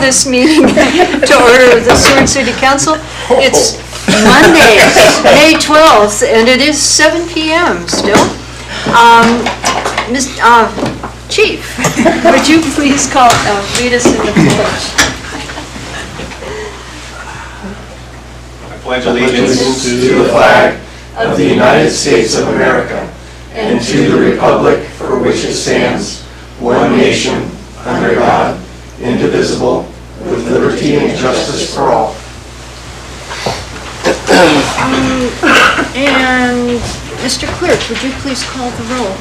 this meeting to order of the Seward City Council. It's Monday, May 12th, and it is 7 p.m. still. Chief, would you please lead us in the pledge? I pledge allegiance to the flag of the United States of America and to the republic for which it stands, one nation, under God, indivisible, with liberty and justice for all. And Mr. Clerk, would you please call the roll?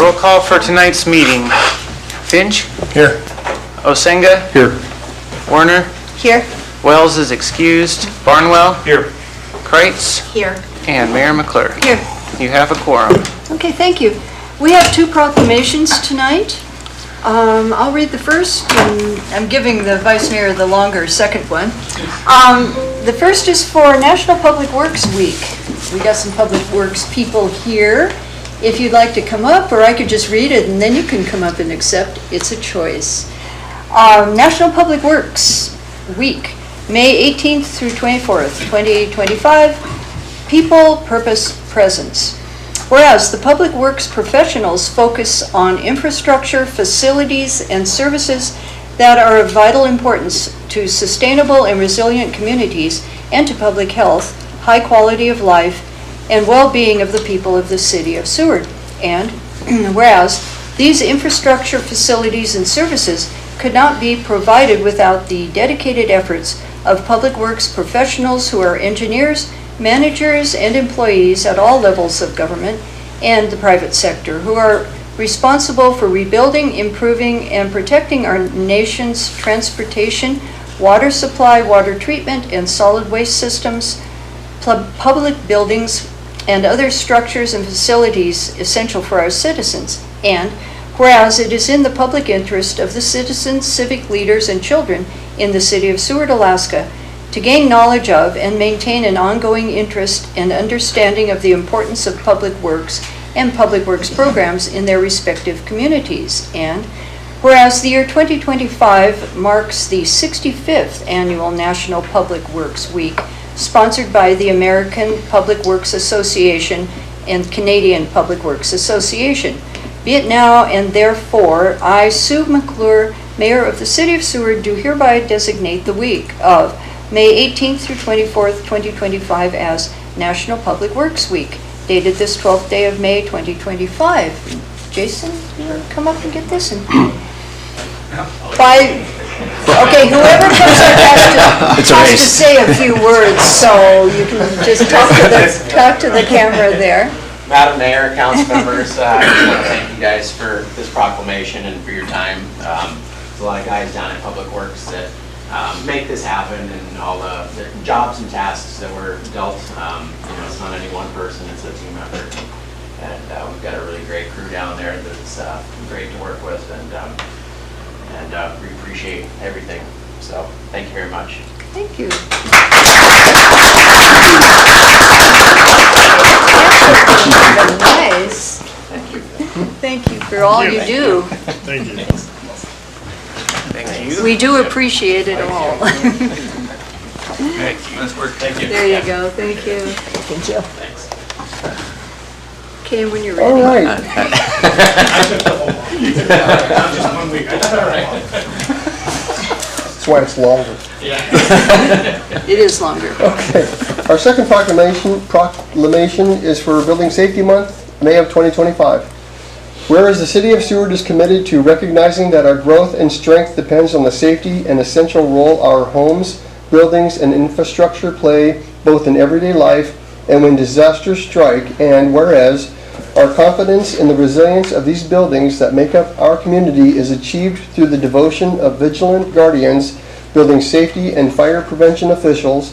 Roll call for tonight's meeting. Finch? Here. Osenga? Here. Warner? Here. Wells is excused. Barnwell? Here. Kreitz? Here. And Mayor McClure. Here. You have a quorum. Okay, thank you. We have two proclamations tonight. I'll read the first, and I'm giving the Vice Mayor the longer second one. The first is for National Public Works Week. We got some Public Works people here. If you'd like to come up, or I could just read it and then you can come up and accept, it's a choice. National Public Works Week, May 18th through 24th, 2025. People, Purpose, Presence. Whereas the public works professionals focus on infrastructure, facilities, and services that are of vital importance to sustainable and resilient communities and to public health, high quality of life, and well-being of the people of the city of Seward. And whereas these infrastructure, facilities, and services could not be provided without the dedicated efforts of public works professionals who are engineers, managers, and employees at all levels of government and the private sector who are responsible for rebuilding, improving, and protecting our nation's transportation, water supply, water treatment, and solid waste systems, public buildings, and other structures and facilities essential for our citizens. And whereas it is in the public interest of the citizens, civic leaders, and children in the city of Seward, Alaska, to gain knowledge of and maintain an ongoing interest and understanding of the importance of public works and public works programs in their respective communities. And whereas the year 2025 marks the 65th annual National Public Works Week, sponsored by the American Public Works Association and Canadian Public Works Association. Be it now and therefore, I, Sue McClure, Mayor of the City of Seward, do hereby designate the week of May 18th through 24th, 2025 as National Public Works Week, dated this 12th day of May, 2025. Jason, you want to come up and get this? Okay, whoever comes up has to say a few words, so you can just talk to the camera there. Madam Mayor, council members, I just want to thank you guys for this proclamation and for your time. There's a lot of guys down at Public Works that make this happen, and all the jobs and tasks that were dealt. It's not any one person, it's a team effort. And we've got a really great crew down there that's great to work with, and we appreciate everything. So thank you very much. Thank you. Nice. Thank you for all you do. Thank you. Thank you. We do appreciate it all. Thank you. Thank you. There you go. Thank you. Thanks. Okay, when you're ready. All right. That's why it's longer. It is longer. Okay. Our second proclamation is for Building Safety Month, May of 2025. Whereas the City of Seward is committed to recognizing that our growth and strength depends on the safety and essential role our homes, buildings, and infrastructure play both in everyday life and when disasters strike, and whereas our confidence in the resilience of these buildings that make up our community is achieved through the devotion of vigilant guardians, building safety and fire prevention officials,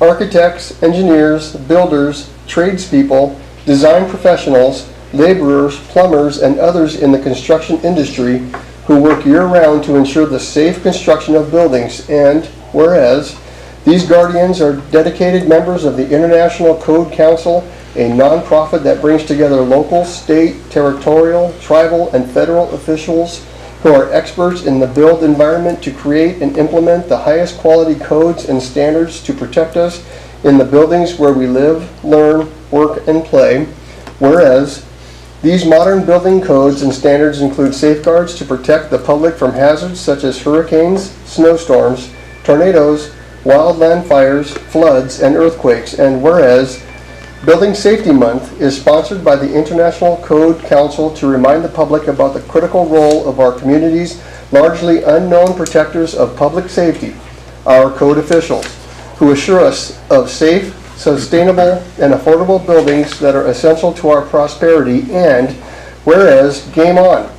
architects, engineers, builders, tradespeople, design professionals, laborers, plumbers, and others in the construction industry who work year-round to ensure the safe construction of buildings. And whereas these guardians are dedicated members of the International Code Council, a nonprofit that brings together local, state, territorial, tribal, and federal officials who are experts in the built environment to create and implement the highest quality codes and standards to protect us in the buildings where we live, learn, work, and play. Whereas, these modern building codes and standards include safeguards to protect the public from hazards such as hurricanes, snowstorms, tornadoes, wildland fires, floods, and earthquakes. And whereas, Building Safety Month is sponsored by the International Code Council to remind the public about the critical role of our community's largely unknown protectors of public safety, our code officials, who assure us of safe, sustainable, and affordable buildings that are essential to our prosperity. And whereas, Game On,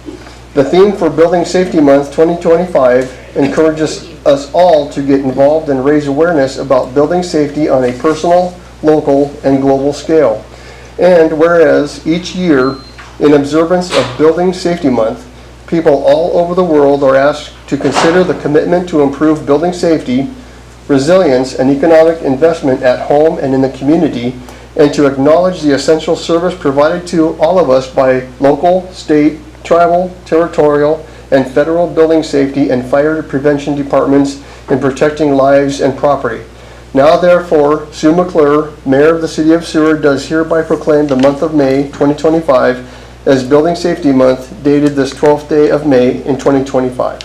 the theme for Building Safety Month 2025, encourages us all to get involved and raise awareness about building safety on a personal, local, and global scale. And whereas each year, in observance of Building Safety Month, people all over the world are asked to consider the commitment to improve building safety, resilience, and economic investment at home and in the community, and to acknowledge the essential service provided to all of us by local, state, tribal, territorial, and federal building safety and fire prevention departments in protecting lives and property. Now therefore, Sue McClure, Mayor of the City of Seward, does hereby proclaim the month of May 2025 as Building Safety Month, dated this 12th day of May in 2025.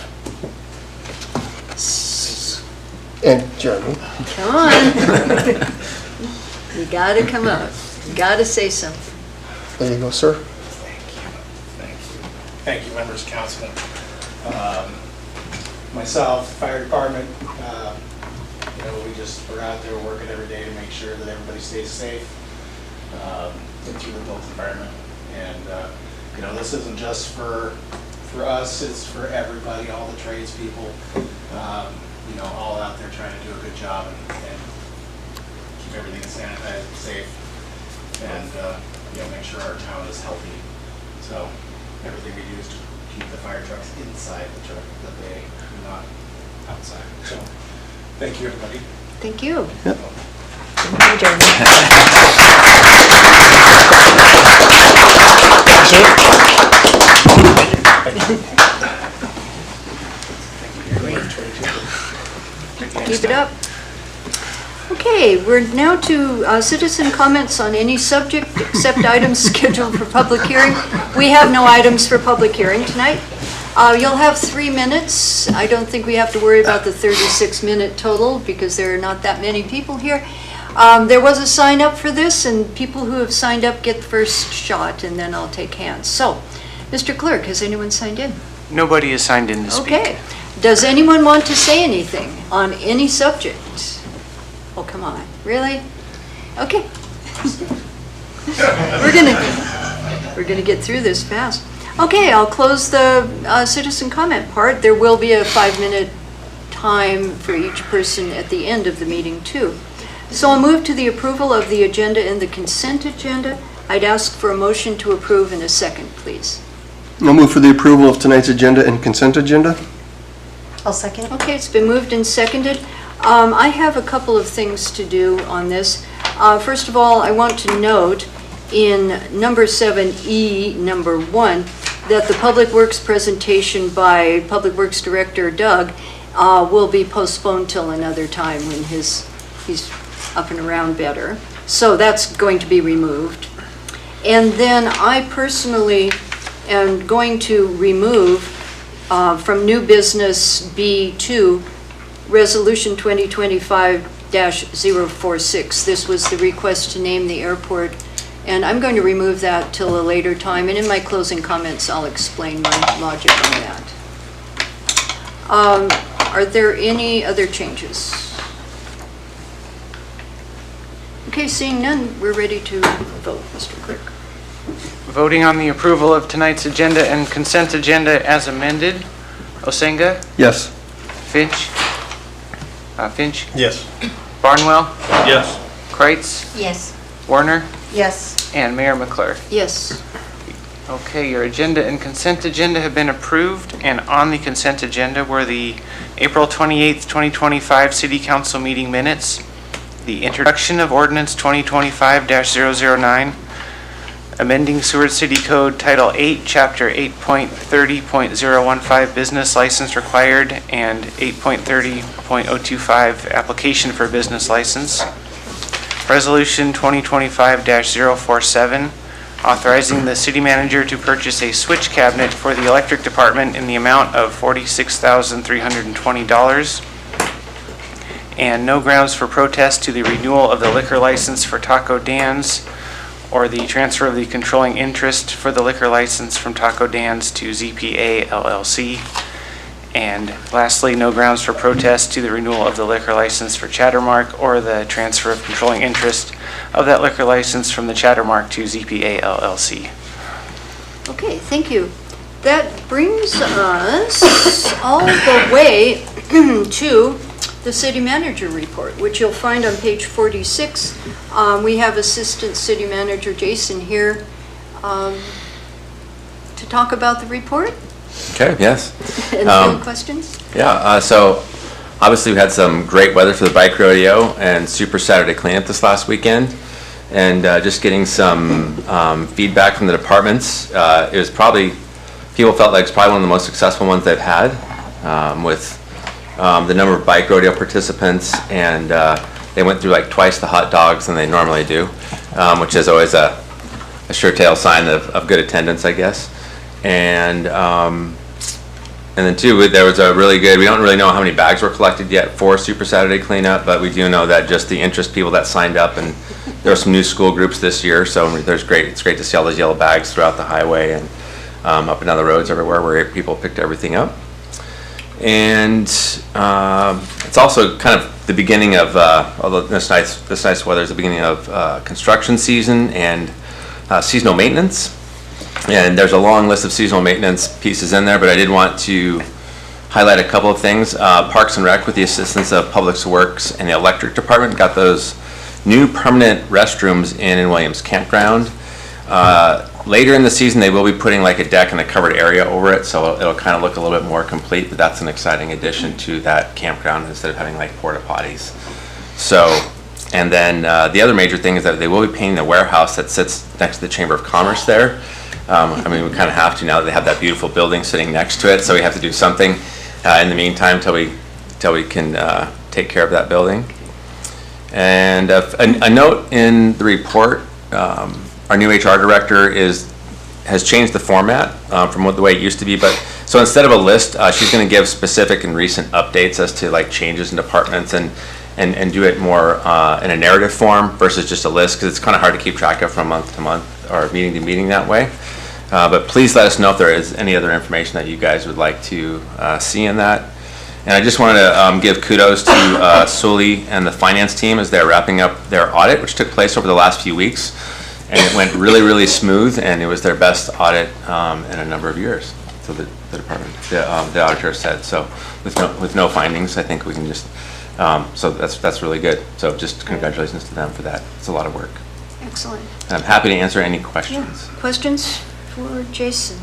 And Jeremy. Come on. You gotta come up. You gotta say something. There you go, sir. Thank you, members of council. Myself, fire department, we're out there working every day to make sure that everybody stays safe through the built environment. And this isn't just for us, it's for everybody, all the tradespeople, all out there trying to do a good job and keep everything sanitized and safe, and make sure our town is healthy. So everything we do is to keep the fire trucks inside the truck, that they are not outside. So thank you, everybody. Thank you. Yep. Thank you, Jeremy. Keep it up. Okay, we're now to citizen comments on any subject except items scheduled for public hearing. We have no items for public hearing tonight. You'll have 3 minutes. I don't think we have to worry about the 36-minute total because there are not that many people here. There was a sign up for this, and people who have signed up get the first shot, and then I'll take hands. So, Mr. Clerk, has anyone signed in? Nobody is signed in to speak. Okay. Does anyone want to say anything on any subject? Oh, come on. Really? Okay. We're gonna get through this fast. Okay, I'll close the citizen comment part. There will be a 5-minute time for each person at the end of the meeting too. So I'll move to the approval of the agenda and the consent agenda. I'd ask for a motion to approve in a second, please. I'll move for the approval of tonight's agenda and consent agenda. I'll second. Okay, it's been moved and seconded. I have a couple of things to do on this. First of all, I want to note in number 7E, number 1, that the Public Works presentation by Public Works Director Doug will be postponed till another time when he's up and around better. So that's going to be removed. And then I personally am going to remove from new business B2, Resolution 2025-046. This was the request to name the airport, and I'm going to remove that till a later time, and in my closing comments I'll explain my logic on that. Are there any other changes? Okay, seeing none, we're ready to vote, Mr. Clerk. Voting on the approval of tonight's agenda and consent agenda as amended. Osenga? Yes. Finch? Finch? Yes. Barnwell? Yes. Kreitz? Yes. Warner? Yes. And Mayor McClure. Yes. Okay, your agenda and consent agenda have been approved, and on the consent agenda were the April 28th, 2025 City Council meeting minutes, the introduction of Ordinance 2025-009, amending Seward City Code Title 8, Chapter 8.30.015 Business License Required and 8.30.025 Application for Business License. Resolution 2025-047, authorizing the city manager to purchase a switch cabinet for the electric department in the amount of $46,320. And no grounds for protest to the renewal of the liquor license for Taco Dan's or the transfer of the controlling interest for the liquor license from Taco Dan's to ZPA LLC. And lastly, no grounds for protest to the renewal of the liquor license for Chattermark or the transfer of controlling interest of that liquor license from the Chattermark to ZPA LLC. Okay, thank you. That brings us all the way to the city manager report, which you'll find on page 46. We have Assistant City Manager Jason here to talk about the report. Okay, yes. And any questions? Yeah, so obviously we had some great weather for the bike rodeo and Super Saturday cleanup this last weekend. And just getting some feedback from the departments. It was probably, people felt like it's probably one of the most successful ones they've had with the number of bike rodeo participants, and they went through like twice the hot dogs than they normally do, which is always a sure tale sign of good attendance, I guess. And then too, there was a really good, we don't really know how many bags were collected yet for Super Saturday cleanup, but we do know that just the interest people that signed up, and there are some new school groups this year, so it's great to see all those yellow bags throughout the highway and up and down the roads everywhere where people picked everything up. And it's also kind of the beginning of, although this nice weather is the beginning of construction season and seasonal maintenance. And there's a long list of seasonal maintenance pieces in there, but I did want to highlight a couple of things. Parks and Rec, with the assistance of Public Works and the Electric Department, got those new permanent restrooms in Williams Campground. Later in the season, they will be putting like a deck and a covered area over it, so it'll kind of look a little bit more complete, but that's an exciting addition to that campground instead of having like porta potties. So, and then the other major thing is that they will be painting the warehouse that sits next to the Chamber of Commerce there. I mean, we kind of have to now that they have that beautiful building sitting next to it, so we have to do something in the meantime till we can take care of that building. And a note in the report, our new HR director has changed the format from the way it used to be, but so instead of a list, she's going to give specific and recent updates as to like changes in departments and do it more in a narrative form versus just a list, because it's kind of hard to keep track of from month to month or meeting to meeting that way. But please let us know if there is any other information that you guys would like to see in that. And I just wanted to give kudos to Sully and the finance team as they're wrapping up their audit, which took place over the last few weeks. And it went really, really smooth, and it was their best audit in a number of years. So the department, the auditor said. So with no findings, I think we can just, so that's really good. So just congratulations to them for that. It's a lot of work. Excellent. And I'm happy to answer any questions. Yeah. Questions for Jason?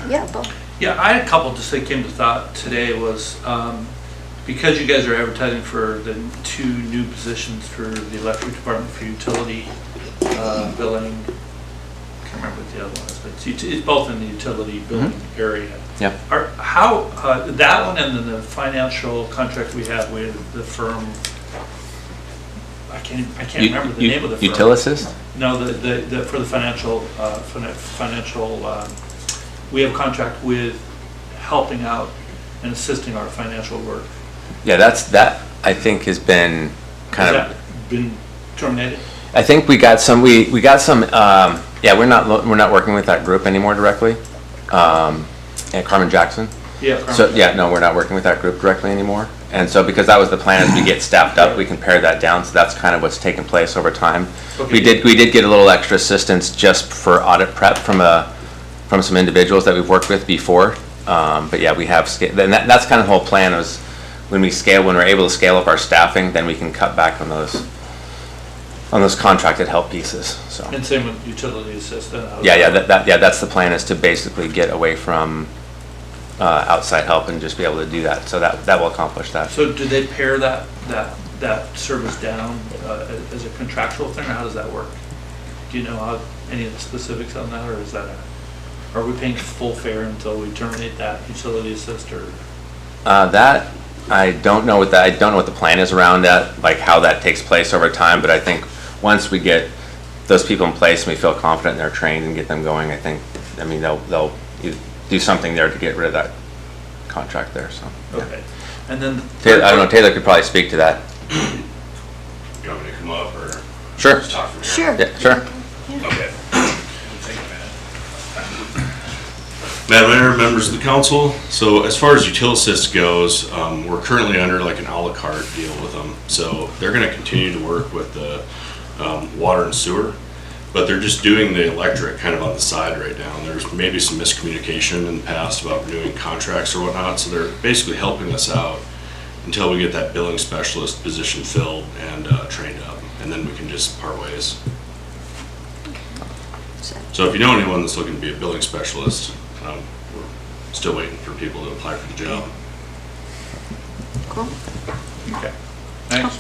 Yeah, Bo. Yeah, I had a couple just that came to thought today was, because you guys are advertising for the 2 new positions for the electric department for utility billing, I can't remember what the other one is, but it's both in the utility billing area. Yeah. How, that one and then the financial contract we have with the firm, I can't remember the name of the firm. Utilisys? No, the for the financial, we have a contract with helping out and assisting our financial work. Yeah, that I think has been kind Has of that been terminated? I think we got some. We got some. Yeah, we're not working with that group anymore directly. And Carmen Jackson. Yeah. Carmen. So yeah, no, we're not working with that group directly anymore. And so because that was the plan, as we get staffed up, we can pare that down. So that's kind of what's taken place over time. Okay. We did get a little extra assistance just for audit prep from some individuals that we've worked with before. But yeah, we have. And that's kind of the whole plan is when we're able to scale up our staffing, then we can cut back on those contracted help pieces. So. And same with utility assistant. Yeah, that's the plan, is to basically get away from outside help and just be able to do that. So that will accomplish that. So do they pare that service down as a contractual thing, or how does that work? Do you know how any of the specifics on that, or is that are we paying full fare until we terminate that utility assist, or? That, I don't know what the plan is around that, like how that takes place over time, but I think once we get those people in place and we feel confident and they're trained and get them going, I mean, they'll do something there to get rid of that contract there, so. Yeah. Okay. And then. I don't know, Taylor could probably speak to that. You want me to come up or? Sure. Just talk from here? Sure. Yeah, sure. Okay. Madam Mayor, members of the council, so as far as Utilsys goes, we're currently under like an a la carte deal with them. So they're gonna continue to work with the water and sewer, but they're just doing the electric kind of on the side right now. And there's maybe some miscommunication in the past about renewing contracts or whatnot, so they're basically helping us out until we get that billing specialist position filled and trained up, and then we can just part ways. So if you know anyone that's looking to be a billing specialist, we're still waiting for people to apply for the job. Cool. Okay. Next.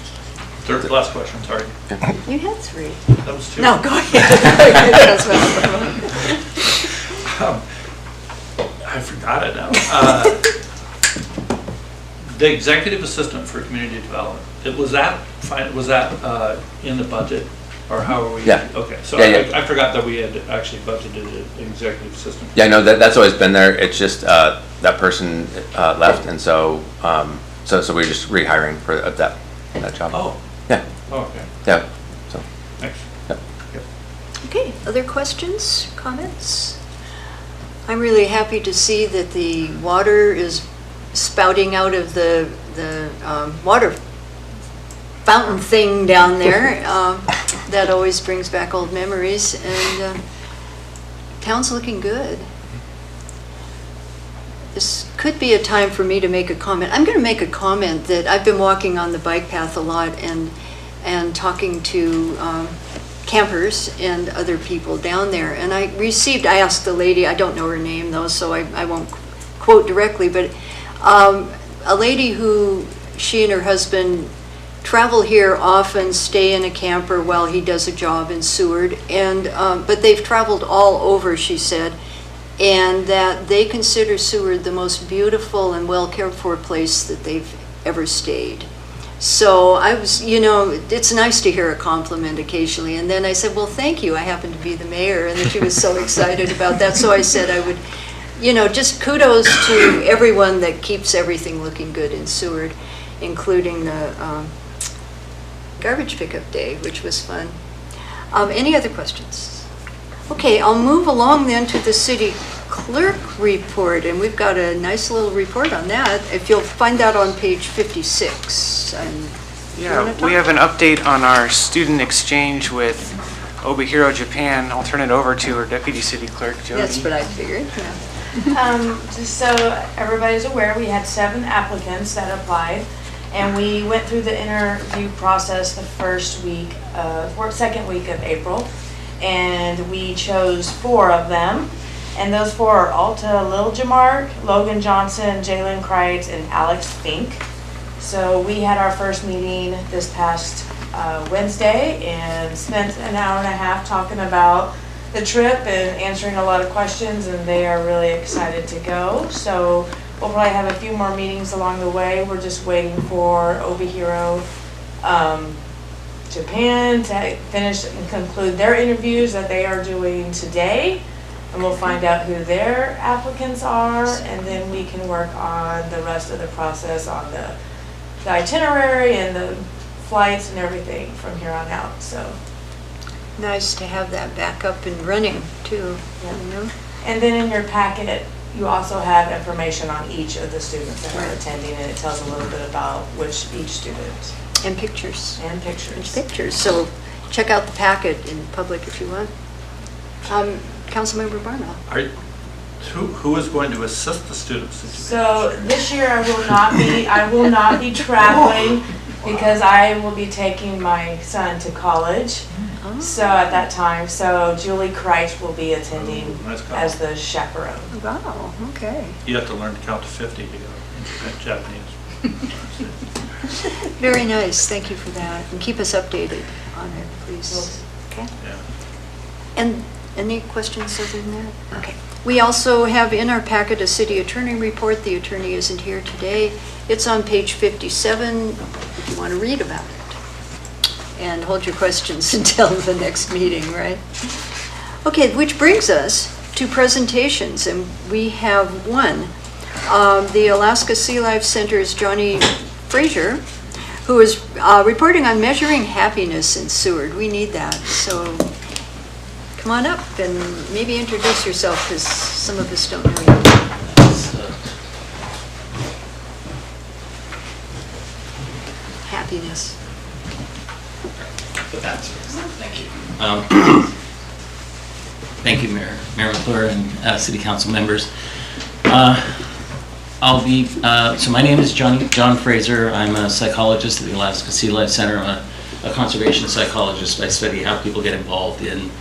Third, last question, sorry. You had 3. That was 2. No, go ahead. That's what I forgot it now. The executive assistant for community development, was that in the budget, or how are we? Yeah. Okay, so Yeah. I forgot that we had actually budgeted an executive assistant. Yeah, no, that's always been there. It's just that person left, and so so we're just rehiring for that job. Oh. Yeah. Oh, okay. Yeah. So. Thanks. Yep. Okay, other questions, comments? I'm really happy to see that the water is spouting out of the water fountain thing down there. That always brings back old memories, and town's looking good. This could be a time for me to make a comment. I'm going to make a comment that I've been walking on the bike path a lot and talking to campers and other people down there. And I asked the lady, I don't know her name though, so I won't quote directly, but a lady who, she and her husband travel here often, stay in a camper while he does a job in Seward, and but they've traveled all over, she said, and that they consider Seward the most beautiful and well cared for place that they've ever stayed. So I was, it's nice to hear a compliment occasionally. And then I said, well, thank you. I happen to be the mayor. And then she was so excited about that. So I said I would, just kudos to everyone that keeps everything looking good in Seward, including the garbage pickup day, which was fun. Any other questions? Okay, I'll move along then to the city clerk report, and we've got a nice little report on that. If you'll find that on page 56. Yeah, we have an update on our student exchange with Obihiro Japan. I'll turn it over to our deputy city clerk, Jody. That's what I figured, yeah. Just so everybody's aware, we had 7 applicants that applied, and we went through the interview process the second week of April, and we chose 4 of them. And those 4 are Alta Liljemark, Logan Johnson, Jalen Kreitz, and Alex Fink. So we had our first meeting this past Wednesday and spent an hour and a half talking about the trip and answering a lot of questions, and they are really excited to go. So we'll probably have a few more meetings along the way. We're just waiting for Obihiro Japan to finish and conclude their interviews that they are doing today. And we'll find out who their applicants are, and then we can work on the rest of the process on the itinerary and the flights and everything from here on out. So Nice to have that back up and running too. And then in your packet, you also have information on each of the students that are attending, and it tells a little bit about each student. And pictures. And pictures. Pictures. So check out the packet in public if you want. Councilmember Barnwell. Who is going to assist the students? So this year I will not be traveling because I will be taking my son to college. Oh. So at that time, so Julie Kreitz will be attending Nice call. as the chaperone. Wow, okay. You have to learn to count to 50 to go in Japanese. Very nice, thank you for that. And keep us updated on it, please. Okay. Yeah. And Any questions other than that? Okay. We also have in our packet a city attorney report. The attorney isn't here today. It's on page 57 if you want to read about it. And hold your questions until the next meeting, right? Okay, which brings us to presentations, and we have one. The Alaska Sea Life Center's Johnny Fraser, who is reporting on measuring happiness in Seward. We need that, so come on up and maybe introduce yourself, because some of us don't know you. Happiness. Thank you. Thank you, Mayor McClure and City Council members. So my name is John Fraser. I'm a psychologist at the Alaska Sea Life Center. I'm a conservation psychologist. I study how people get involved in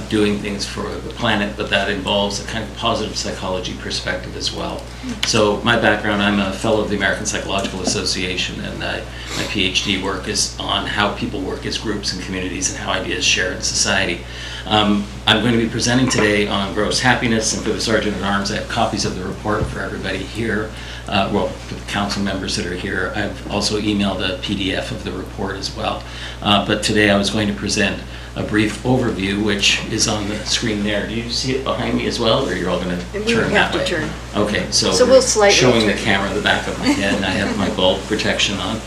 doing things for the planet, but that involves a kind of positive psychology perspective as well. So my background, I'm a fellow of the American Psychological Association, and my PhD work is on how people work as groups and communities and how ideas share in society. I'm going to be presenting today on gross happiness, and for the Sergeant at Arms, I have copies of the report for everybody here. Well, for the council members that are here. I've also emailed a PDF of the report as well. But today I was going to present a brief overview, which is on the screen there. Do you see it behind me as well, or you're all going to turn that way? Turn. Okay, so we'll slightly showing turn. the camera the back of my head, and I have my bulb protection on.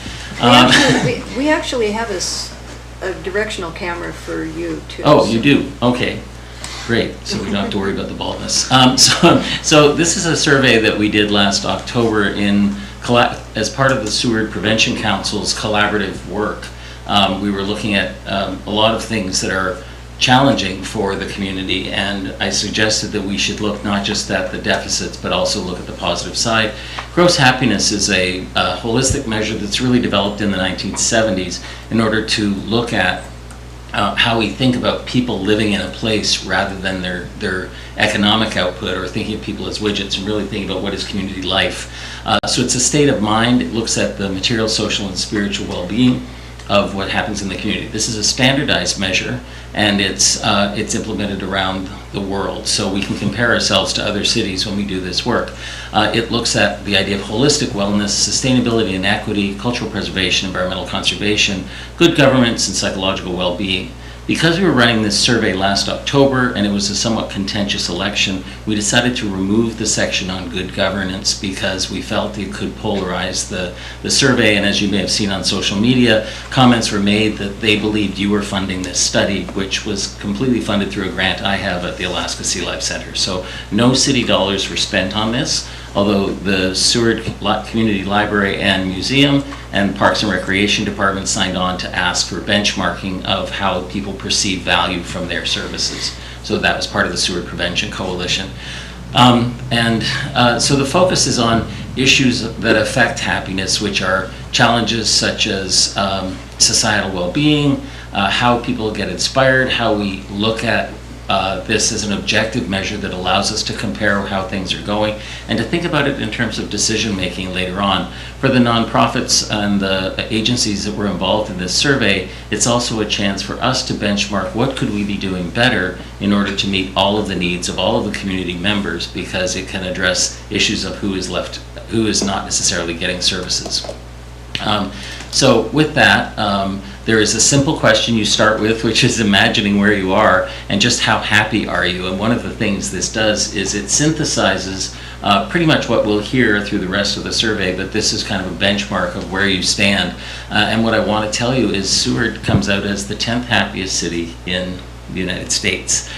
We actually have a directional camera for you too. Oh, you do? Okay. Great, so we don't have to worry about the baldness. So this is a survey that we did last October as part of the Seward Prevention Council's collaborative work. We were looking at a lot of things that are challenging for the community, and I suggested that we should look not just at the deficits, but also look at the positive side. Gross happiness is a holistic measure that's really developed in the 1970s in order to look at how we think about people living in a place rather than their economic output, or thinking of people as widgets and really thinking about what is community life. So it's a state of mind. It looks at the material, social, and spiritual well-being of what happens in the community. This is a standardized measure, and it's implemented around the world, so we can compare ourselves to other cities when we do this work. It looks at the idea of holistic wellness, sustainability and equity, cultural preservation, environmental conservation, good governance, and psychological well-being. Because we were running this survey last October and it was a somewhat contentious election, we decided to remove the section on good governance because we felt it could polarize the survey, and as you may have seen on social media, comments were made that they believed you were funding this study, which was completely funded through a grant I have at the Alaska Sea Life Center. So no city dollars were spent on this, although the Seward Community Library and Museum and Parks and Recreation Department signed on to ask for benchmarking of how people perceive value from their services. So that was part of the Seward Prevention Coalition. So the focus is on issues that affect happiness, which are challenges such as societal well-being, how people get inspired, how we look at this as an objective measure that allows us to compare how things are going, and to think about it in terms of decision making later on. For the nonprofits and the agencies that were involved in this survey, it's also a chance for us to benchmark what could we be doing better in order to meet all of the needs of all of the community members, because it can address issues of who is not necessarily getting services. So with that, there is a simple question you start with, which is imagining where you are and just how happy are you. And one of the things this does is it synthesizes pretty much what we'll hear through the rest of the survey, but this is kind of a benchmark of where you stand. And what I want to tell you is Seward comes out as the 10th happiest city in the United States.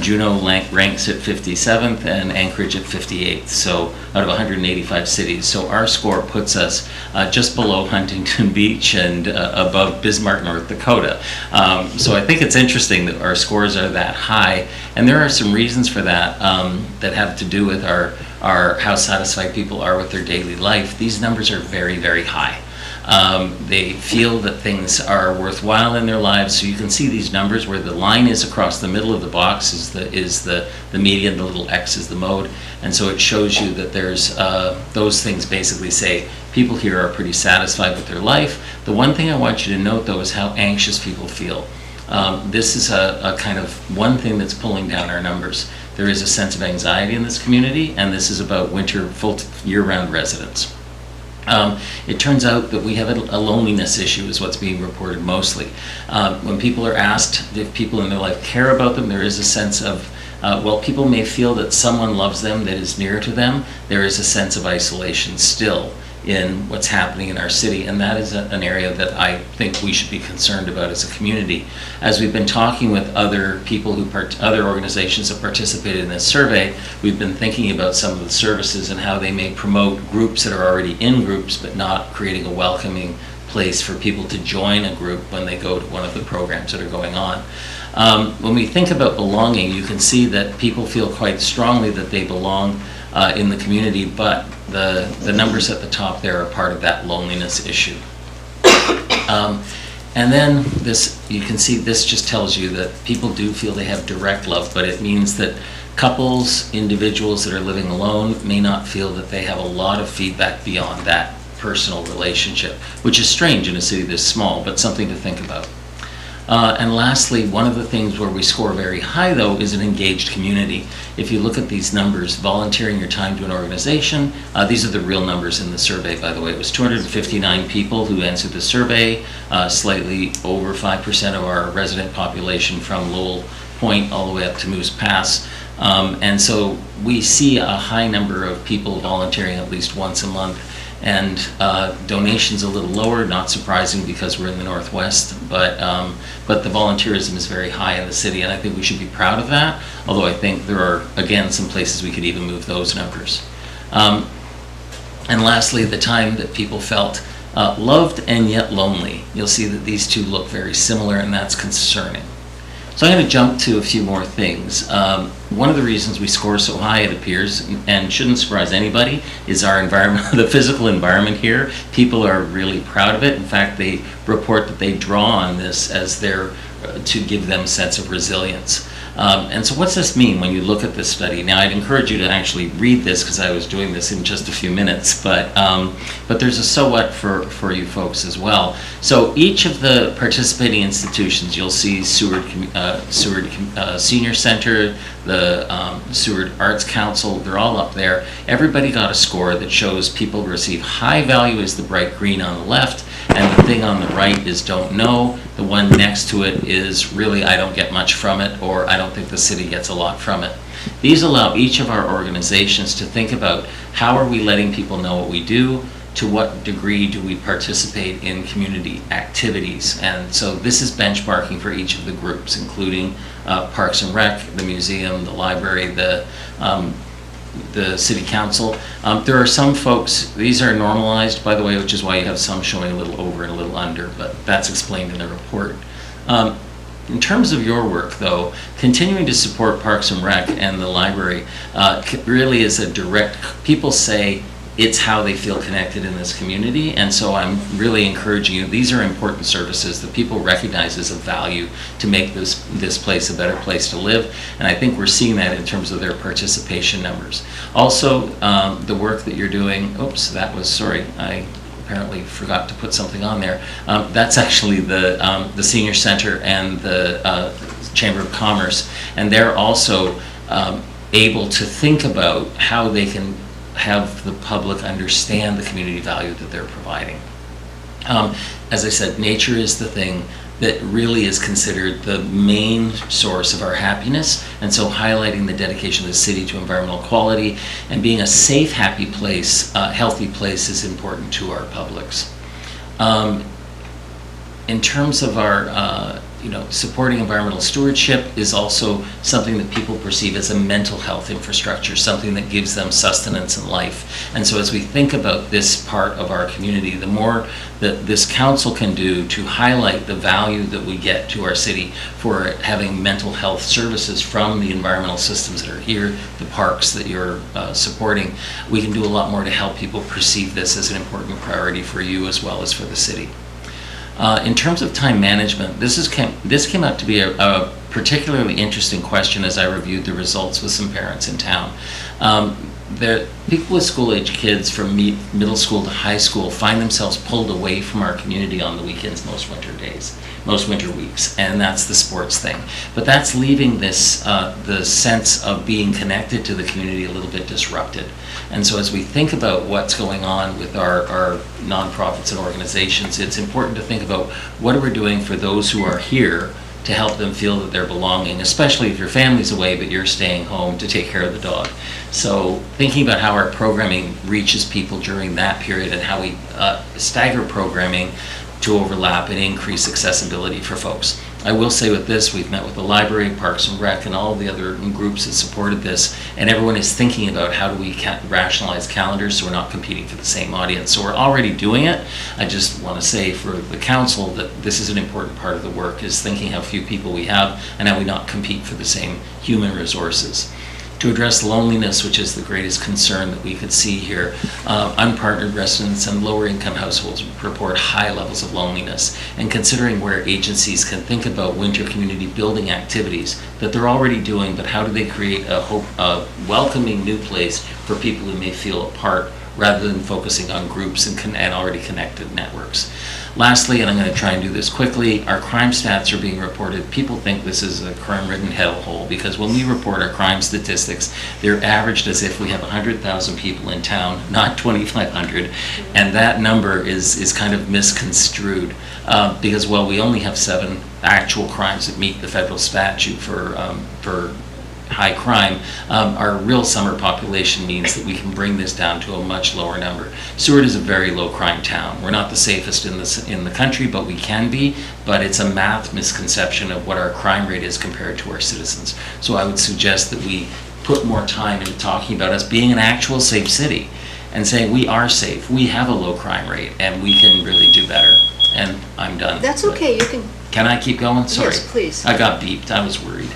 Juneau ranks at 57th and Anchorage at 58th, so out of 185 cities. So our score puts us just below Huntington Beach and above Bismarck, North Dakota. So I think it's interesting that our scores are that high, and there are some reasons for that that have to do with our how satisfied people are with their daily life. These numbers are very, very high. They feel that things are worthwhile in their lives. So you can see these numbers where the line is across the middle of the box is the median, the little X is the mode. And so it shows you that there's those things basically say people here are pretty satisfied with their life. The one thing I want you to note though is how anxious people feel. This is a kind of one thing that's pulling down our numbers. There is a sense of anxiety in this community, and this is about winter, full year-round residents. It turns out that we have a loneliness issue is what's being reported mostly. When people are asked if people in their life care about them, there is a sense of, well, people may feel that someone loves them that is near to them. There is a sense of isolation still in what's happening in our city, and that is an area that I think we should be concerned about as a community. As we've been talking with other people other organizations that participated in this survey, we've been thinking about some of the services and how they may promote groups that are already in groups, but not creating a welcoming place for people to join a group when they go to one of the programs that are going on. When we think about belonging, you can see that people feel quite strongly that they belong in the community, but the numbers at the top there are part of that loneliness issue. And then this, you can see this just tells you that people do feel they have direct love, but it means that couples, individuals that are living alone may not feel that they have a lot of feedback beyond that personal relationship, which is strange in a city this small, but something to think about. And lastly, one of the things where we score very high, though, is an engaged community. If you look at these numbers, volunteering your time to an organization, these are the real numbers in the survey, by the way. It was 259 people who answered the survey, slightly over 5% of our resident population from Lowell Point all the way up to Moose Pass. And so we see a high number of people volunteering at least once a month. And donations a little lower, not surprising because we're in the Northwest, but the volunteerism is very high in the city, and I think we should be proud of that, although I think there are, again, some places we could even move those numbers. And lastly, the time that people felt loved and yet lonely. You'll see that these two look very similar, and that's concerning. So I'm going to jump to a few more things. One of the reasons we score so high, it appears, and shouldn't surprise anybody, is our environment, the physical environment here. People are really proud of it. In fact, they report that they draw on this as their, to give them a sense of resilience. And so what's this mean when you look at this study? Now, I'd encourage you to actually read this because I was doing this in just a few minutes, but there's a so what for you folks as well. So each of the participating institutions, you'll see Seward Senior Center, the Seward Arts Council, they're all up there. Everybody got a score that shows people receive high value is the bright green on the left, and the thing on the right is don't know. The one next to it is really I don't get much from it, or I don't think the city gets a lot from it. These allow each of our organizations to think about how are we letting people know what we do, to what degree do we participate in community activities. And so this is benchmarking for each of the groups, including Parks and Rec, the museum, the library, the city council. There are some folks, these are normalized, by the way, which is why you have some showing a little over and a little under, but that's explained in the report. In terms of your work, though, continuing to support Parks and Rec and the library really is a direct, people say it's how they feel connected in this community, and so I'm really encouraging you. These are important services that people recognize as a value to make this place a better place to live, and I think we're seeing that in terms of their participation numbers. Also, the work that you're doing, oops, that was, sorry, I apparently forgot to put something on there. That's actually the Senior Center and the Chamber of Commerce, and they're also able to think about how they can have the public understand the community value that they're providing. As I said, nature is the thing that really is considered the main source of our happiness, and so highlighting the dedication of the city to environmental quality and being a safe, happy place, healthy place is important to our publics. In terms of our supporting environmental stewardship is also something that people perceive as a mental health infrastructure, something that gives them sustenance in life. And so as we think about this part of our community, the more that this council can do to highlight the value that we get to our city for having mental health services from the environmental systems that are here, the parks that you're supporting, we can do a lot more to help people perceive this as an important priority for you as well as for the city. In terms of time management, this came out to be a particularly interesting question as I reviewed the results with some parents in town. People with school-age kids from middle school to high school find themselves pulled away from our community on the weekends most winter weeks, and that's the sports thing. But that's leaving this, the sense of being connected to the community a little bit disrupted. And so as we think about what's going on with our nonprofits and organizations, it's important to think about what are we doing for those who are here to help them feel that they're belonging, especially if your family's away but you're staying home to take care of the dog. So thinking about how our programming reaches people during that period and how we stagger programming to overlap and increase accessibility for folks. I will say with this, we've met with the library, Parks and Rec, and all the other groups that supported this, and everyone is thinking about how do we rationalize calendars so we're not competing for the same audience. So we're already doing it. I just want to say for the council that this is an important part of the work, is thinking how few people we have and how we not compete for the same human resources. To address loneliness, which is the greatest concern that we could see here, unpartnered residents and lower income households report high levels of loneliness. And considering where agencies can think about winter community building activities that they're already doing, but how do they create a welcoming new place for people who may feel apart rather than focusing on groups and already connected networks. Lastly, and I'm going to try and do this quickly, our crime stats are being reported. People think this is a crime-ridden hellhole because when we report our crime statistics, they're averaged as if we have 100,000 people in town, not 2,500, and that number is kind of misconstrued because, well, we only have 7 actual crimes that meet the federal statute for high crime. Our real summer population means that we can bring this down to a much lower number. Seward is a very low crime town. We're not the safest in the country, but we can be, but it's a math misconception of what our crime rate is compared to our citizens. So I would suggest that we put more time into talking about us being an actual safe city and saying we are safe, we have a low crime rate, and we can really do better. And I'm done. That's okay, you can. Can I keep going? Sorry. Yes, please. I got beeped. I was worried.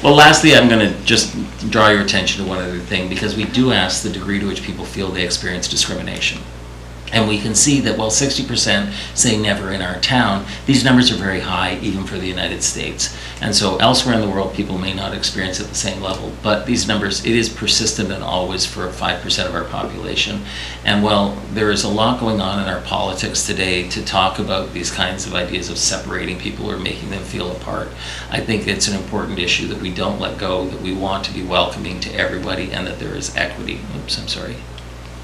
Well, lastly, I'm going to just draw your attention to one other thing, because we do ask the degree to which people feel they experience discrimination. And we can see that while 60% say never in our town, these numbers are very high even for the United States. And so elsewhere in the world, people may not experience it at the same level, but these numbers, it is persistent and always for 5% of our population. And while there is a lot going on in our politics today to talk about these kinds of ideas of separating people or making them feel apart, I think it's an important issue that we don't let go, that we want to be welcoming to everybody, and that there is equity. Oops, I'm sorry.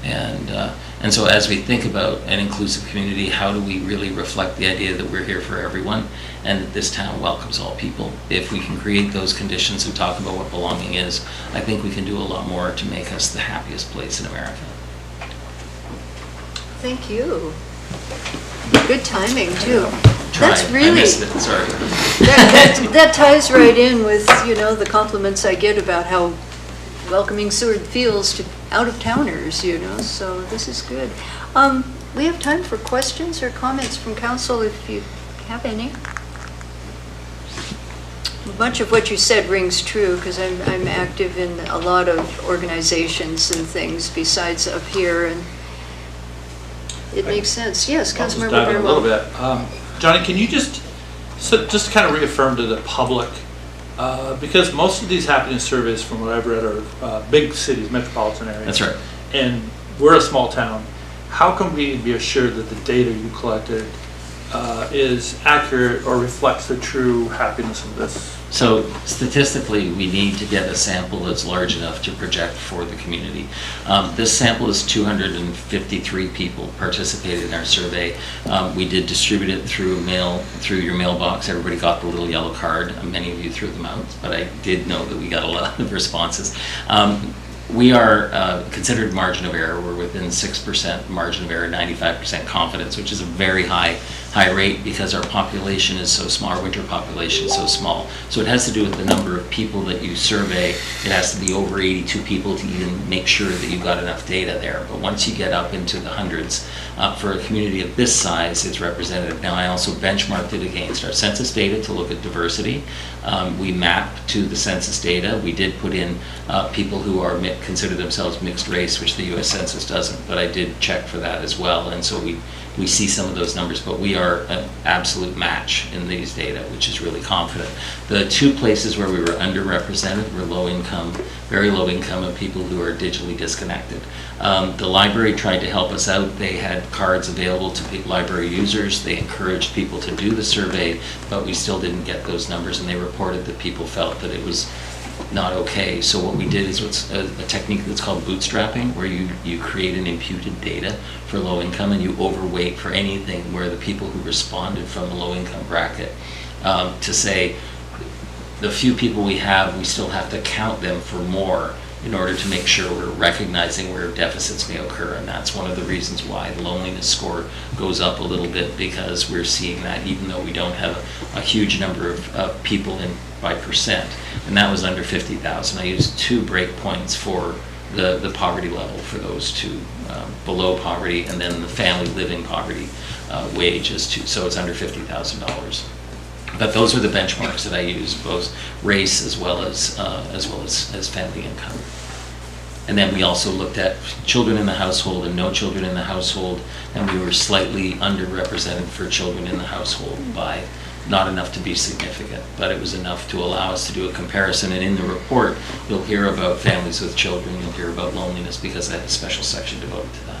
And so as we think about an inclusive community, how do we really reflect the idea that we're here for everyone and that this town welcomes all people? If we can create those conditions and talk about what belonging is, I think we can do a lot more to make us the happiest place in America. Thank you. Good timing, too. I missed it, sorry. That ties right in with, the compliments I get about how welcoming Seward feels to out-of-towners, so this is good. We have time for questions or comments from council if you have any. A bunch of what you said rings true because I'm active in a lot of organizations and things besides up here, and it makes sense. Yes, Councilmember I'll just dive in a little Barwell. bit. Johnny, can you just kind of reaffirm to the public, because most of these happening surveys from what I've read are big cities, metropolitan areas. That's right. And we're a small town. How can we be assured that the data you collected is accurate or reflects the true happiness of this? So statistically, we need to get a sample that's large enough to project for the community. This sample is 253 people participated in our survey. We did distribute it through your mailbox. Everybody got the little yellow card. Many of you threw them out, but I did know that we got a lot of responses. We are considered margin of error. We're within 6% margin of error, 95% confidence, which is a very high rate because our population is so small, our winter population is so small. So it has to do with the number of people that you survey. It has to be over 82 people to even make sure that you've got enough data there. But once you get up into the hundreds, for a community of this size, it's representative. Now, I also benchmarked it against our census data to look at diversity. We map to the census data. We did put in people who consider themselves mixed race, which the U.S. Census doesn't, but I did check for that as well. And so we we see some of those numbers, but we are an absolute match in these data, which is really confident. The two places where we were underrepresented were low income, very low income, and people who are digitally disconnected. The library tried to help us out. They had cards available to library users. They encouraged people to do the survey, but we still didn't get those numbers, and they reported that people felt that it was not okay. So what we did is what's a technique that's called bootstrapping, where you create an imputed data for low income and you overweight for anything where the people who responded from a low income bracket, to say the few people we have, we still have to count them for more in order to make sure we're recognizing where deficits may occur. And that's one of the reasons why the loneliness score goes up a little bit, because we're seeing that even though we don't have a huge number of people in by percent. And that was under 50,000. I used 2 breakpoints for the poverty level for those two, below poverty, and then the family living poverty wage is so it's under $50,000. But those are the benchmarks that I use, both race as well as family income. And then we also looked at children in the household and no children in the household, and we were slightly underrepresented for children in the household by not enough to be significant, but it was enough to allow us to do a comparison. And in the report, you'll hear about families with children, you'll hear about loneliness, because I had a special section devoted to that.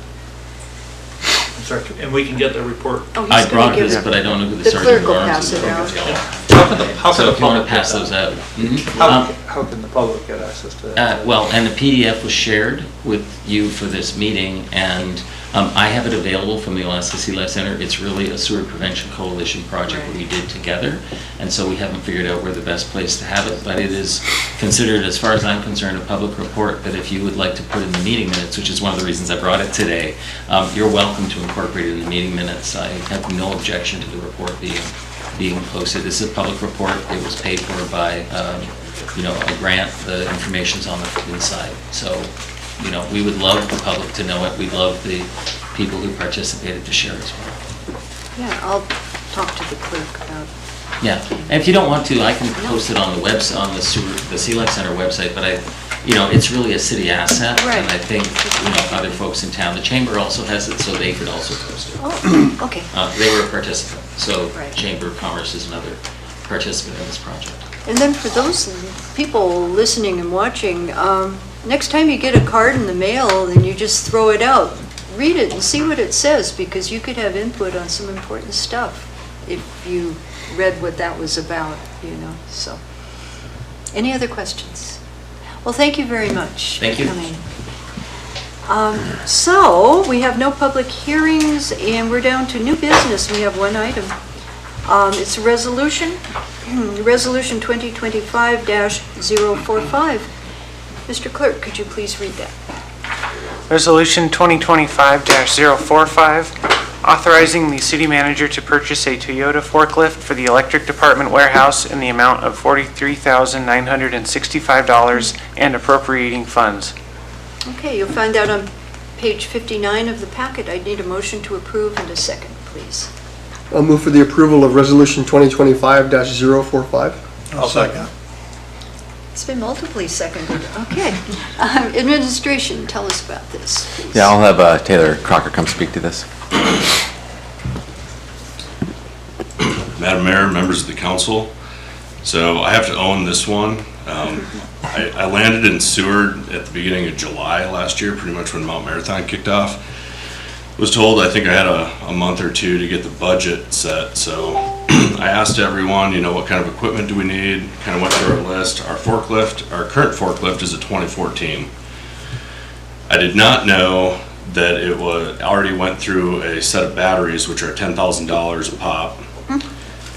Sorry, and we can get the report. Oh, he's I gonna brought give this, it- but I don't know who the The sergeant clerk will at pass arms is. it out. How So if you want to public pass get those that? out. Mhm. How can the public get access to that? Well, and the PDF was shared with you for this meeting, and I have it available from the Alaska Sea Life Center. It's really a sewer prevention coalition project that we did together, and so we haven't figured out where the best place to have it, but it is considered, as far as I'm concerned, a public report that if you would like to put in the meeting minutes, which is one of the reasons I brought it today, you're welcome to incorporate it in the meeting minutes. I have no objection to the report being posted. This is a public report. It was paid for by a grant. The information's on the inside. So, we would love the public to know it. We'd love the people who participated to share as well. Yeah, I'll talk to the clerk about. Yeah, and if you don't want to, I can post it on the website, on the Sea Life Center website, but it's really a city asset. Right. And I think, other folks in town, the chamber also has it, so they could also post it. Oh, okay. They were a participant, so Right. Chamber of Commerce is another participant in this project. And then for those people listening and watching, next time you get a card in the mail and you just throw it out, read it and see what it says, because you could have input on some important stuff if you read what that was about, so. Any other questions? Well, thank you very much. Thank you. For coming. So, we have no public hearings, and we're down to new business. We have one item. It's a resolution, Resolution 2025-045. Mr. Clerk, could you please read that? Resolution 2025-045, authorizing the city manager to purchase a Toyota forklift for the electric department warehouse in the amount of $43,965 and appropriating funds. Okay, you'll find that on page 59 of the packet. I need a motion to approve and a second, please. I'll move for the approval of Resolution 2025-045. I'll second. It's been multiply seconded. Okay. Administration, tell us about this, please. Yeah, I'll have Taylor Crocker come speak to this. Madam Mayor, members of the council, so I have to own this one. I landed in Seward at the beginning of July last year, pretty much when Mount Marathon kicked off. Was told I think I had a month or two to get the budget set, so I asked everyone, what kind of equipment do we need, kind of went through our list. Our current forklift is a 2014. I did not know that it already went through a set of batteries, which are $10,000 a pop.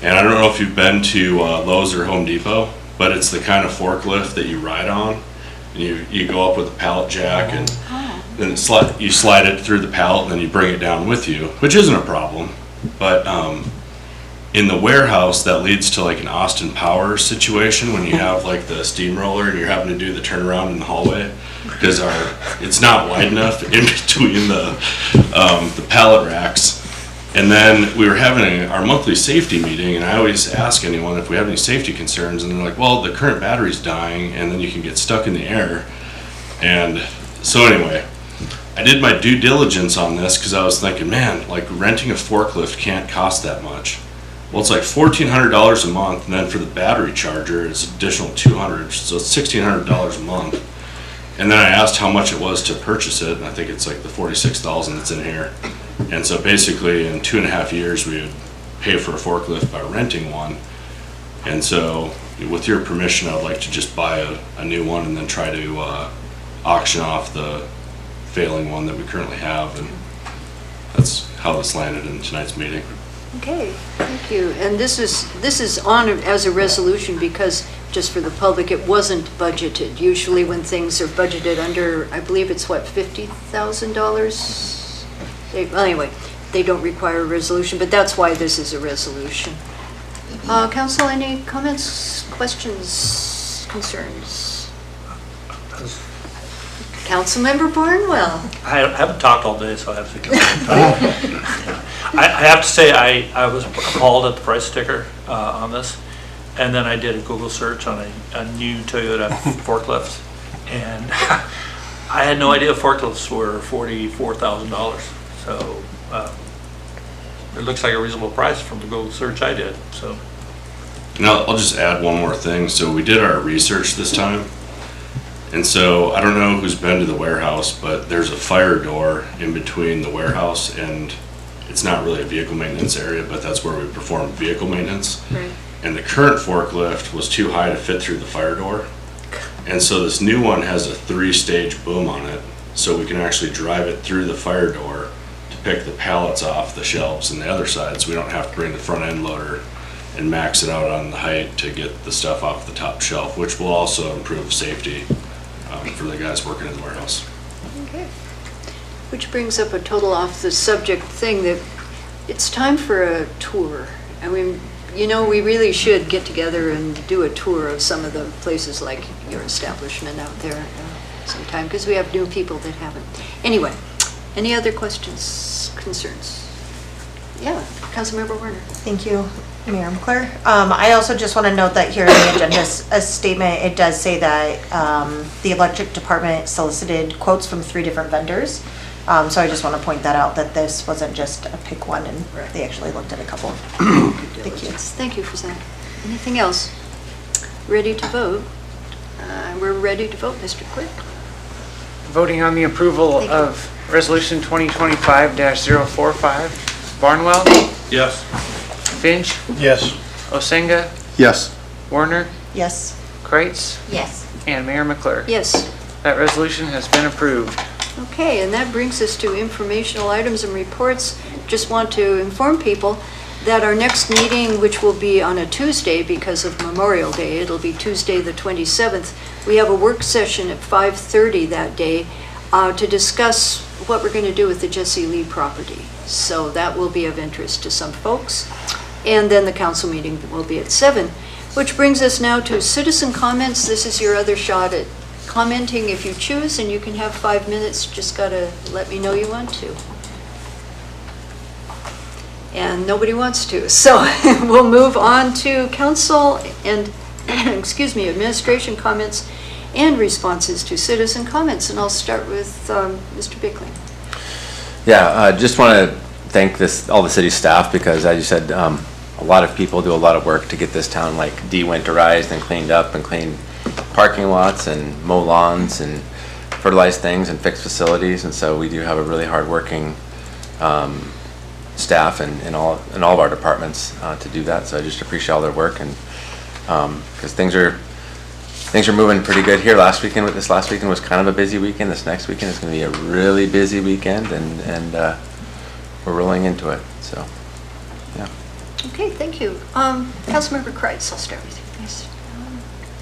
And I don't know if you've been to Lowe's or Home Depot, but it's the kind of forklift that you ride on. And you go up with a pallet jack, and then you slide it through the pallet, and then you bring it down with you, which isn't a problem. But in the warehouse, that leads to like an Austin Power situation when you have like the steamroller and you're having to do the turnaround in the hallway, because it's not wide enough in between the pallet racks. And then we were having our monthly safety meeting, and I always ask anyone if we have any safety concerns, and they're like, well, the current battery's dying, and then you can get stuck in the air. And so anyway, I did my due diligence on this because I was thinking, man, like renting a forklift can't cost that much. Well, it's like $1,400 a month, and then for the battery charger, it's additional $200, so it's $1,600 a month. And then I asked how much it was to purchase it, and I think it's like the $46,000 that's in here. And so basically, in 2.5 years, we would pay for a forklift by renting one. And so, with your permission, I'd like to just buy a new one and then try to auction off the failing one that we currently have, and that's how this landed in tonight's meeting. Okay, thank you. And this is on as a resolution because, just for the public, it wasn't budgeted. Usually when things are budgeted under, I believe it's what, $50,000? Well, anyway, they don't require a resolution, but that's why this is a resolution. Council, any comments, questions, concerns? Councilmember Barnwell. I haven't talked all day, so I have to come in. I have to say, I was appalled at the price sticker on this. And then I did a Google search on a new Toyota forklift. And I had no idea forklifts were $44,000. So it looks like a reasonable price from the Google search I did, so. Now, I'll just add one more thing. So we did our research this time. And so I don't know who's been to the warehouse, but there's a fire door in between the warehouse, and it's not really a vehicle maintenance area, but that's where we perform vehicle maintenance. Right. And the current forklift was too high to fit through the fire door. And so this new one has a 3-stage boom on it, so we can actually drive it through the fire door to pick the pallets off the shelves on the other side, so we don't have to bring the front end loader and max it out on the height to get the stuff off the top shelf, which will also improve safety for the guys working in the warehouse. Okay. Which brings up a total off the subject thing that it's time for a tour. I mean, you know, we really should get together and do a tour of some of the places like your establishment out there sometime, because we have new people that haven't. Anyway, any other questions, concerns? Yeah, Councilmember Werner. Thank you, Mayor McClure. I also just want to note that here in the agenda statement, it does say that the electric department solicited quotes from 3 different vendors. So I just want to point that out, that this wasn't just a pick one, and they actually looked at a couple. Thank you. Thank you for that. Anything else? Ready to vote? We're ready to vote, Mr. Clerk. Voting on the approval Thank you. of Resolution 2025-045. Barnwell, Yes. Finch, Yes. Osenga, Yes. Werner, Yes. Kreitz, Yes. and Mayor McClure. Yes. That resolution has been approved. Okay, and that brings us to informational items and reports. Just want to inform people that our next meeting, which will be on a Tuesday because of Memorial Day, it'll be Tuesday the 27th, we have a work session at 5:30 that day to discuss what we're going to do with the Jesse Lee property. So that will be of interest to some folks. And then the council meeting will be at 7, which brings us now to citizen comments. This is your other shot at commenting if you choose, and you can have 5 minutes. Just gotta let me know you want to. And nobody wants to, so we'll move on to council and excuse me, administration comments and responses to citizen comments, and I'll start with Mr. Bickling. Yeah, I just want to thank all the city staff, because as you said, a lot of people do a lot of work to get this town like de-winterized and cleaned up, and clean parking lots and mow lawns and fertilize things and fix facilities. And so we do have a really hard-working staff in all of our departments to do that. So I just appreciate all their work, and because things are moving pretty good here. This last weekend was kind of a busy weekend. This next weekend is going to be a really busy weekend, and we're rolling into it. So, yeah. Okay, thank you. Councilmember Kreitz, I'll start with you, please.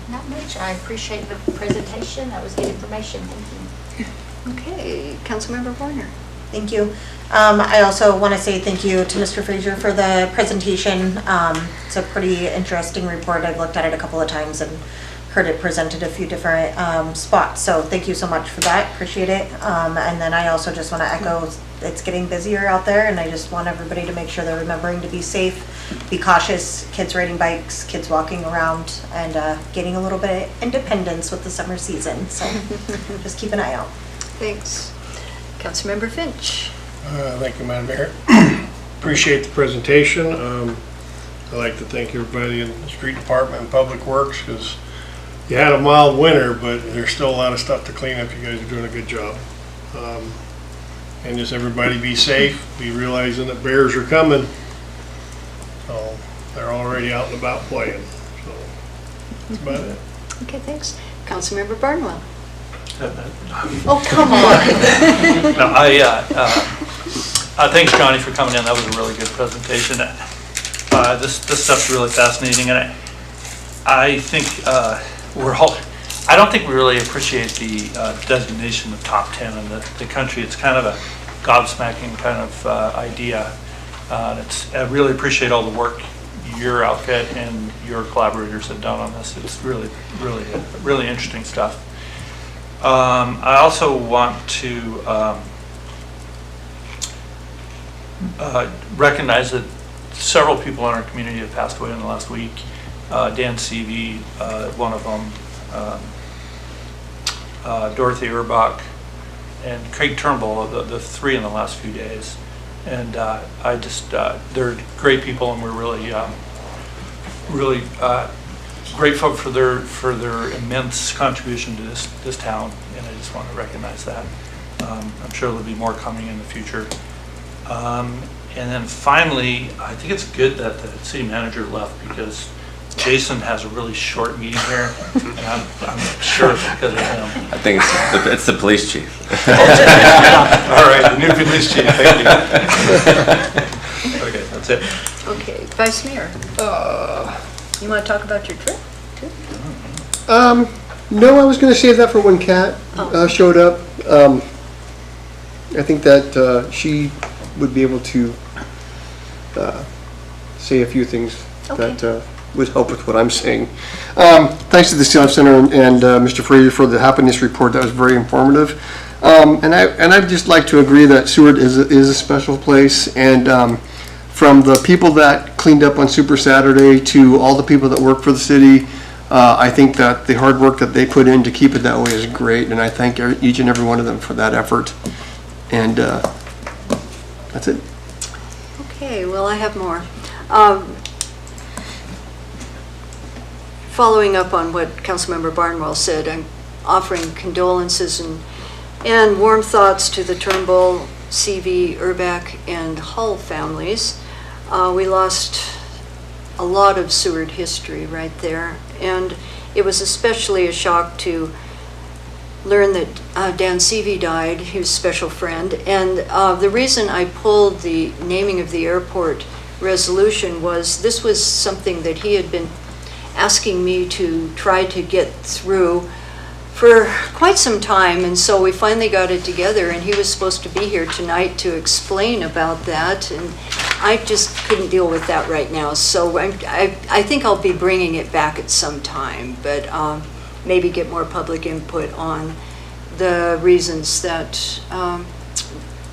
Not much. I appreciate the presentation. That was good information. Thank you. Okay, Councilmember Warner. Thank you. I also want to say thank you to Mr. Frazier for the presentation. It's a pretty interesting report. I've looked at it a couple of times and heard it presented a few different spots. So thank you so much for that. Appreciate it. And then I also just want to echo, it's getting busier out there, and I just want everybody to make sure they're remembering to be safe, be cautious, kids riding bikes, kids walking around, and getting a little bit of independence with the summer season. So just keep an eye out. Thanks. Councilmember Finch. Thank you, Madam Mayor. Appreciate the presentation. I'd like to thank everybody in the street department and public works, because you had a mild winter, but there's still a lot of stuff to clean up. You guys are doing a good job. And just everybody be safe, be realizing that bears are coming. So they're already out and about playing. So that's about it. Okay, thanks. Councilmember Barnwell. Oh, come on. No, thanks, Johnny, for coming in. That was a really good presentation. This stuff's really fascinating, and I think I don't think we really appreciate the designation of top 10 in the country. It's kind of a gobsmacking kind of idea. I really appreciate all the work your outfit and your collaborators have done on this. It's really interesting stuff. I also want to recognize that several people in our community have passed away in the last week. Dan Seavey, one of them, Dorothy Urbach, and Craig Turnbull, the three in the last few days. And they're great people, and we're really grateful for their immense contribution to this town, and I just want to recognize that. I'm sure there'll be more coming in the future. And then finally, I think it's good that the city manager left, because Jason has a really short meeting here, and I'm sure it's because of him. I think it's the police chief. All right, the new police chief, thank you. Okay, that's it. Okay, Vice Mayor. You want to talk about your trip too? No, I was going to save that for when Kat showed up. I think that she would be able to say a few things that would help with what I'm saying. Thanks to the Science Center and Mr. Fraser for the happiness report. That was very informative. And I'd just like to agree that Seward is a special place. And from the people that cleaned up on Super Saturday to all the people that work for the city, I think that the hard work that they put in to keep it that way is great. And I thank each and every one of them for that effort. And that's it. Okay, well, I have more. Following up on what Councilmember Barnwell said, I'm offering condolences and warm thoughts to the Turnbull, Seavey, Urbach, and Hull families. We lost a lot of Seward history right there, and it was especially a shock to learn that Dan Seavey died, he was a special friend. And the reason I pulled the naming of the airport resolution was this was something that he had been asking me to try to get through for quite some time, and so we finally got it together, and he was supposed to be here tonight to explain about that, and I just couldn't deal with that right now. So I think I'll be bringing it back at some time, but maybe get more public input on the reasons that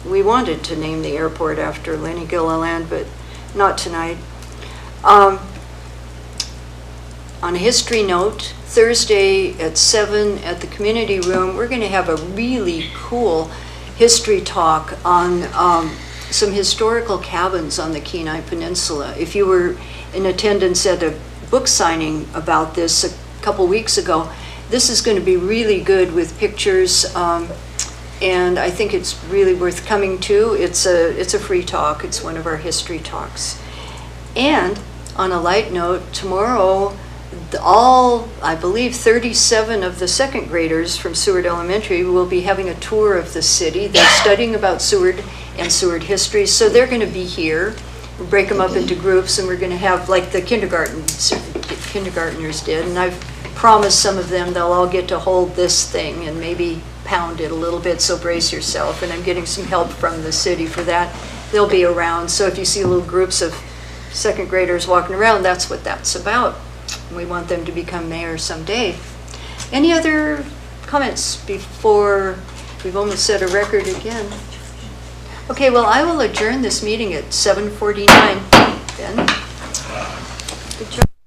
we wanted to name the airport after Lenny Gilliland, but not tonight. On a history note, Thursday at 7 at the community room, we're going to have a really cool history talk on some historical cabins on the Kenai Peninsula. If you were in attendance at a book signing about this a couple weeks ago, this is going to be really good with pictures, and I think it's really worth coming to. It's a free talk. It's one of our history talks. And on a light note, tomorrow, I believe 37 of the second graders from Seward Elementary will be having a tour of the city. They're studying about Seward and Seward history, so they're going to be here. We'll break them up into groups, and we're going to have, like the kindergartners did, and I've promised some of them they'll all get to hold this thing and maybe pound it a little bit, so brace yourself, and I'm getting some help from the city for that. They'll be around, so if you see little groups of second graders walking around, that's what that's about. We want them to become mayor someday. Any other comments before we've almost set a record again? Okay, well, I will adjourn this meeting at 7:49. Ben? Good job.